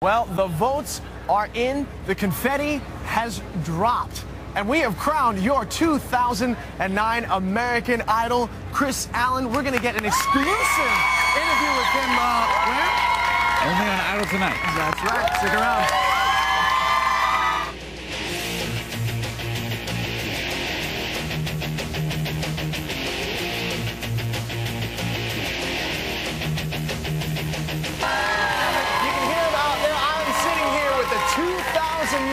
Well, the votes are in, the confetti has dropped, and we have crowned your 2009 American Idol, Kris Allen. We're going to get an exclusive interview with him. Where? Only on Idol Tonight. That's right. Stick around. You can hear him out there. I'm sitting here with the 2009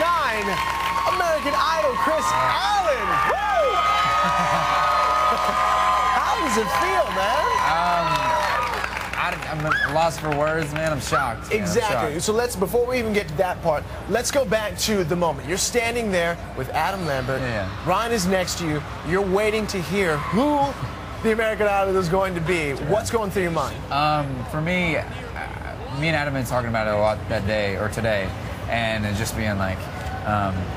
American Idol, Kris Allen. Woo! How does it feel, man? I'm lost for words, man. I'm shocked. Exactly. I'm shocked. So before we even get to that part, let's go back to the moment. You're standing there with Adam Lambert. Yeah. Ryan is next to you. You're waiting to hear who the American Idol is going to be. What's going through your mind? For me, me and Adam have been talking about it a lot that day or today, and it's just being like,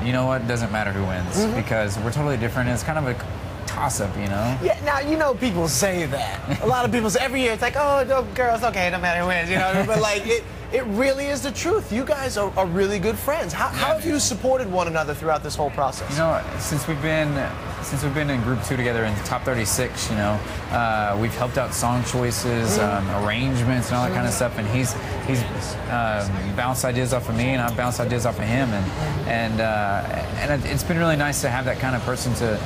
you know what? It doesn't matter who wins because we're totally different. It's kind of a toss-up, you know? Yeah, now, you know, people say that. A lot of people say, every year, it's like, oh, no, girls, okay, no matter who wins, you know? But, like, it really is the truth. You guys are really good friends. How have you supported one another throughout this whole process? You know, since we've been in Group 2 together in the top 36, you know, we've helped out song choices, arrangements, and all that kind of stuff. And he's bounced ideas off of me, and I've bounced ideas off of him. And it's been really nice to have that kind of person to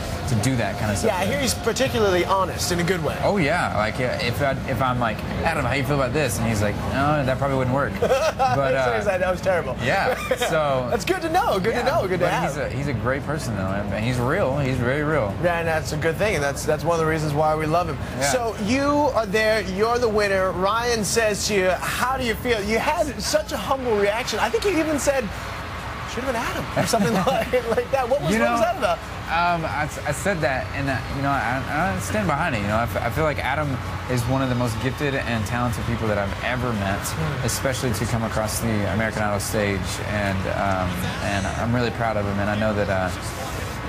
do that kind of stuff. Yeah, I hear he's particularly honest in a good way. Oh yeah, like if I'm like, Adam, how you feel about this? And he's like, no, that probably wouldn't work. But that was terrible. Yeah, so that's good to know. Good to know. Good to have. He's a great person though, and he's real. He's very real. Yeah, and that's a good thing, and that's one of the reasons why we love him. Yeah. So you are there. You're the winner. Ryan says to you, "How do you feel?" You had such a humble reaction. I think you even said, "Should have been Adam," or something like that. What was that about? I said that, and you know, I stand behind it. You know, I feel like Adam is one of the most gifted and talented people that I've ever met, especially to come across the American Idol stage, and I'm really proud of him, and I know that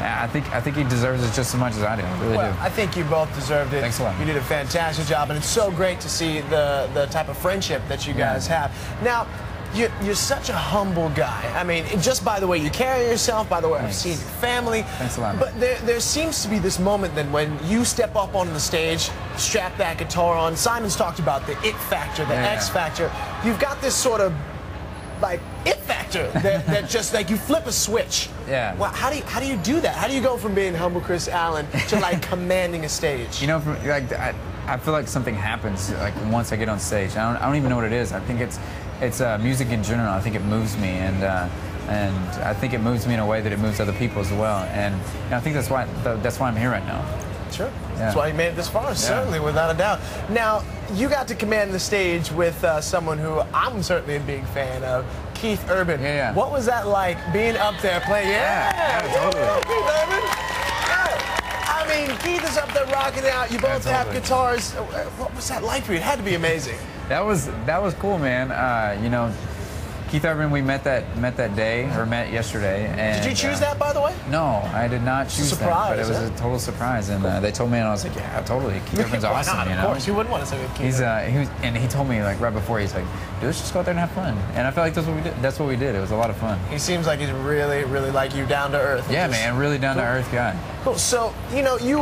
I think he deserves it just as much as I do. I really do. I think you both deserved it. Thanks a lot. You did a fantastic job, and it's so great to see the type of friendship that you guys have. Now, you're such a humble guy. I mean, just by the way you carry yourself, by the way I've seen your family. Thanks a lot. But there seems to be this moment then when you step up on the stage, strap that guitar on. Simon's talked about the it factor, the X factor. You've got this sort of like it factor that just like you flip a switch. Yeah. Well, how do you do that? How do you go from being humble Kris Allen to like commanding a stage? You know, I feel like something happens like once I get on stage. I don't even know what it is. I think it's music in general. I think it moves me, and I think it moves me in a way that it moves other people as well. And you know, I think that's why I'm here right now. Sure. Yeah. That's why you made it this far, certainly, without a doubt. Now, you got to command the stage with someone who I'm certainly a big fan of, Keith Urban. Yeah. What was that like, being up there playing? Yeah, totally. Keith Urban. I mean, Keith is up there rocking it out. You both have guitars. What was that like for you? It had to be amazing. That was cool, man. You know, Keith Urban, we met that day, or met yesterday. And, did you choose that, by the way? No, I did not choose that. But it was a total surprise, and they told me, and I was like, yeah, totally. Keith Urban's awesome, you know. Of course, you wouldn't want to say with Keith. And he told me like right before, he's like, dude, let's just go out there and have fun. And I felt like that's what we did. That's what we did. It was a lot of fun. He seems like he's really, really like you, down to earth. Yeah, man, really down to earth guy. Cool. So, you know, you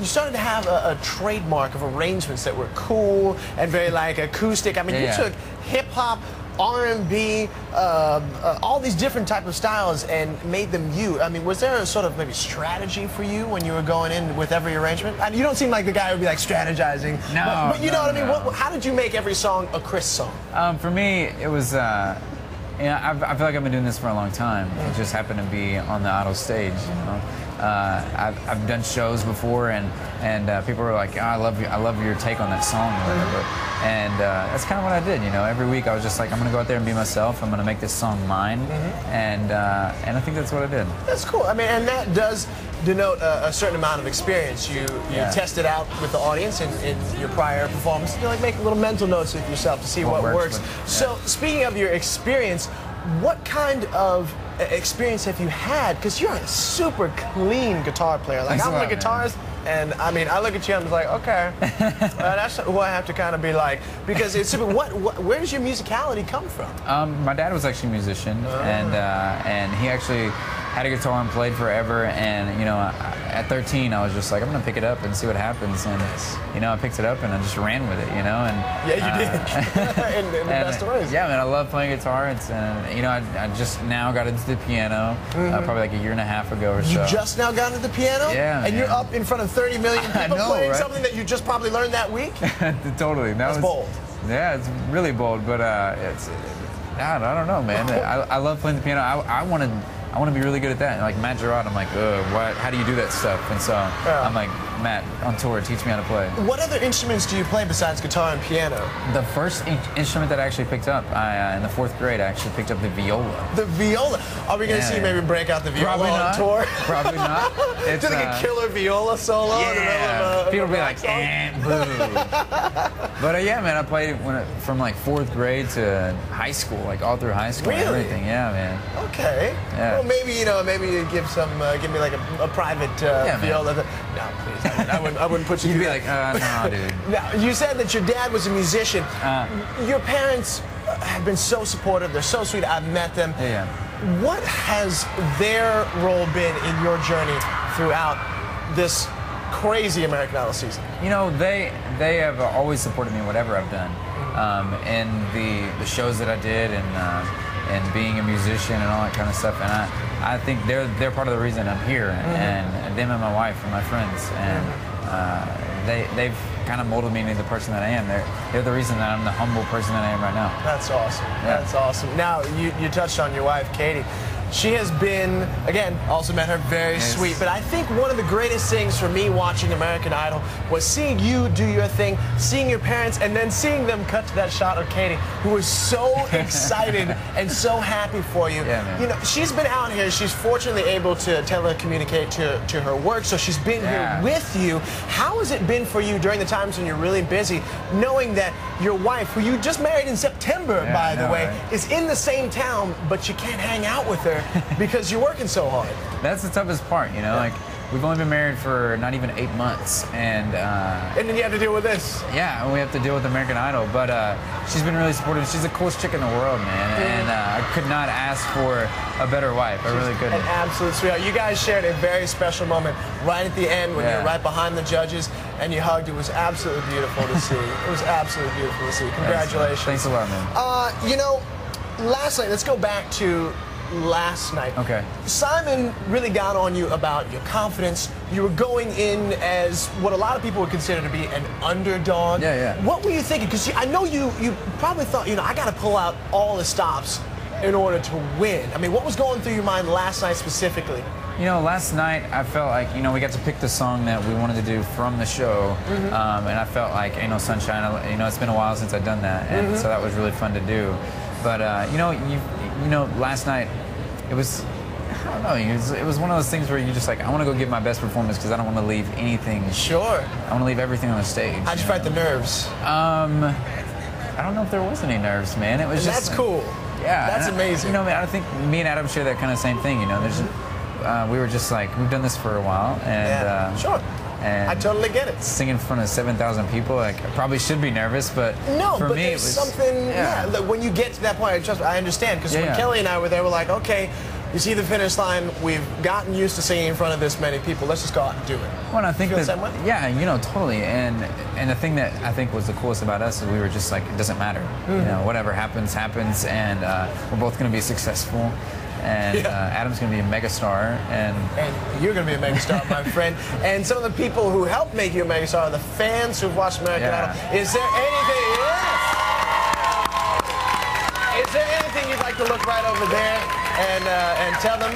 started to have a trademark of arrangements that were cool and very like acoustic. I mean, you took hip hop, R&B, all these different type of styles and made them you. I mean, was there a sort of maybe strategy for you when you were going in with every arrangement? I mean, you don't seem like the guy who would be like strategizing. No, but you know what I mean? How did you make every song a Kris song? For me, it was, you know, I feel like I've been doing this for a long time. It just happened to be on the Idol stage, you know. I've done shows before, and people were like, oh, I love your take on that song or whatever. And that's kind of what I did, you know. Every week I was just like, I'm gonna go out there and be myself. I'm gonna make this song mine, and I think that's what I did. That's cool. I mean, and that does denote a certain amount of experience. You test it out with the audience in your prior performance. You like make little mental notes with yourself to see what works. So speaking of your experience, what kind of experience have you had? Because you're a super clean guitar player. Like, I'm a guitarist, And I mean, I look at you, I'm just like, okay, that's who I have to kind of be like, because it's where does your musicality come from? My dad was actually a musician, and he actually had a guitar and played forever. And you know, at 13, I was just like, I'm gonna pick it up and see what happens. And you know, I picked it up and I just ran with it. You know, and yeah, you did. in the best of ways. Yeah, man, I love playing guitar. And you know, I just now got into the piano, probably like a year and a half ago or so. You just now got into the piano? Yeah. And you're up in front of 30 million people playing right? something that you just probably learned that week? Totally. That's bold. Yeah, it's really bold, but I don't know, man. I love playing the piano. I want to be really good at that. And like Matt Gerard, I'm like, how do you do that stuff? And so I'm like, Matt, on tour, teach me how to play. What other instruments do you play besides guitar and piano? The first instrument that I actually picked up, in the 4th grade, I actually picked up the viola. The viola? Are we going to see you maybe break out the viola Probably on not. tour? Probably not. It's like a killer viola solo? Yeah. In the middle of people will be like, boo. But yeah, man, I played from like 4th grade to high school, like all through high school and everything. Yeah, man. Okay. Yeah. Well, maybe you give me like a private viola. No, please. I wouldn't put you. You'd be like, no, dude. Now, you said that your dad was a musician. Your parents have been so supportive. They're so sweet. I've met them. Yeah. What has their role been in your journey throughout this crazy American Idol season? You know, they have always supported me in whatever I've done, and the shows that I did, and being a musician and all that kind of stuff. And I think they're part of the reason I'm here, and them and my wife and my friends, and they've kind of molded me into the person that I am. They're the reason that I'm the humble person that I am right now. That's awesome. Yeah. That's awesome. Now, you touched on your wife, Katie. She has been, again, also met her, very sweet. But I think one of the greatest things for me watching American Idol was seeing you do your thing, seeing your parents, and then seeing them cut to that shot of Katie, who was so excited and so happy for you. Yeah, man. You know, she's been out here. She's fortunately able to telecommunicate to her work, so she's been here with you. How has it been for you during the times when you're really busy, knowing that your wife, who you just married in September, by the way, is in the same town, but you can't hang out with her because you're working so hard? That's the toughest part, you know. Like, we've only been married for not even 8 months, and then you have to deal with this. Yeah, and we have to deal with American Idol. But she's been really supportive. She's the coolest chick in the world, man. And I could not ask for a better wife. I really couldn't. An absolute sweetheart. You guys shared a very special moment right at the end when you were right behind the judges and you hugged. It was absolutely beautiful to see. It was absolutely beautiful to see. Congratulations. Thanks a lot, man. You know, last night, let's go back to last night. Okay. Simon really got on you about your confidence. You were going in as what a lot of people would consider to be an underdog. Yeah. What were you thinking? Because I know you probably thought, you know, I got to pull out all the stops in order to win. I mean, what was going through your mind last night specifically? You know, last night I felt like, you know, we got to pick the song that we wanted to do from the show, and I felt like Ain't No Sunshine. You know, it's been a while since I've done that, and so that was really fun to do. But you know, last night it was, I don't know, it was one of those things where you just like, I want to go give my best performance because I don't want to leave anything. Sure. I want to leave everything on the stage. How'd you fight the nerves? I don't know if there was any nerves, man. It was just. That's cool. Yeah, that's amazing. You know, I think me and Adam share that kind of same thing. You know, there's. We were just like, we've done this for a while, and sure. And I totally get it. Singing in front of 7,000 people, like, I probably should be nervous, but for me, it was something. When you get to that point, I understand, because when Kelly and I were there, we're like, okay, you see the finish line. We've gotten used to singing in front of this many people. Let's just go out and do it. Well, I think you feel the same way? Yeah, you know, totally. And the thing that I think was the coolest about us is we were just like, it doesn't matter. You know, whatever happens, happens, and we're both going to be successful. And Adam's going to be a megastar, and you're going to be a megastar, my friend. And some of the people who helped make you a megastar are the fans who've watched American Idol. Is there anything? Is there anything you'd like to look right over there and tell them?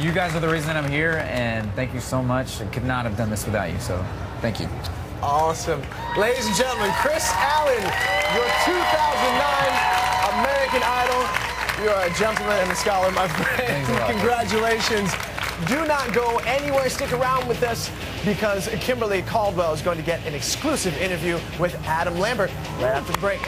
You guys are the reason I'm here, and thank you so much. I could not have done this without you, so thank you. Awesome. Ladies and gentlemen, Kris Allen, your 2009 American Idol. You're a gentleman and a scholar, my friend. Congratulations. Do not go anywhere. Stick around with us because Kimberly Caldwell is going to get an exclusive interview with Adam Lambert right after the break.